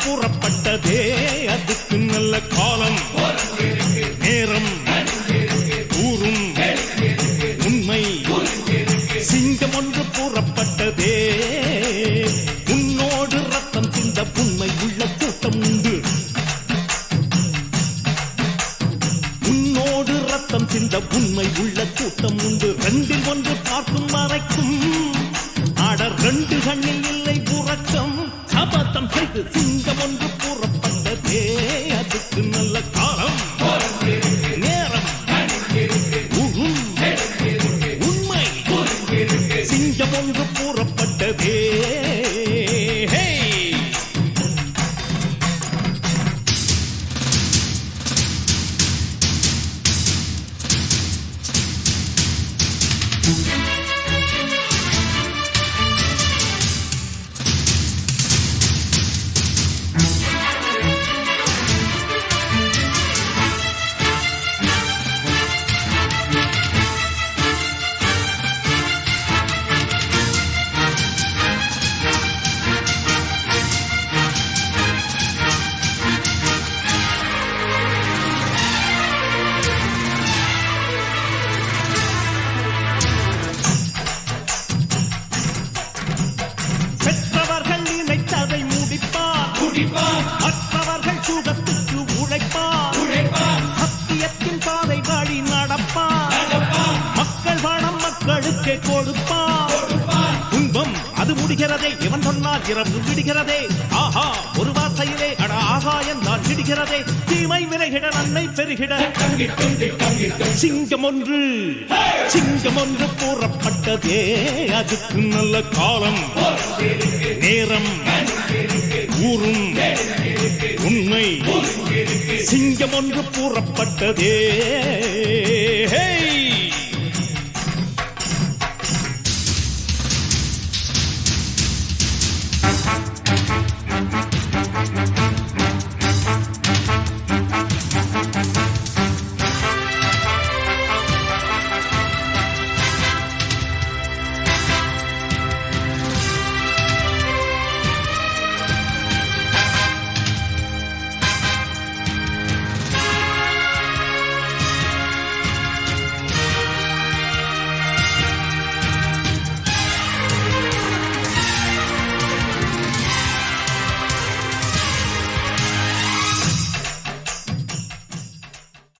கூறப்பட்டதே அதுக்கு நல்ல காலம் நேரம் கூறும் உண்மை சிங்கம் ஒன்று கூறப்பட்டதே உன்னோடு ரத்தம் சிந்த உண்மை உள்ள கூட்டம் உண்டு உன்னோடு ரத்தம் சிந்த உண்மை உள்ள கூட்டம் உண்டு ரெண்டில் ஒன்று பார்க்கும் வரைக்கும் ஆடர் ரெண்டு கண்ணில் இல்லை உறக்கம் சபதம் செய்து சிங்கம் ஒன்று கூறப்பட்டதே அதுக்கு நல்ல காலம் நேரம் உண்மை சிங்கம் ஒன்று கூறப்பட்டதே மற்றவர்கள் சுகத்துக்கு உழைப்பார் சத்தியத்தின் பாதை வழி நடப்பார் மக்கள் பணம் மக்களுக்கு கொடுப்பார் துன்பம் அது முடிகிறதே இவன் சொன்னால் இரவு விடுகிறதே ஆஹா ஒரு வார்த்தையிலே அட ஆகா என்றால் விடுகிறதே தீமை விலகிட நன்மை பெருகிட சிங்கம் ஒன்று கூறப்பட்டதே அதுக்கு நல்ல காலம் நேரம் கூறும் உண்மை சிங்கம் ஒன்று கூறப்பட்டதே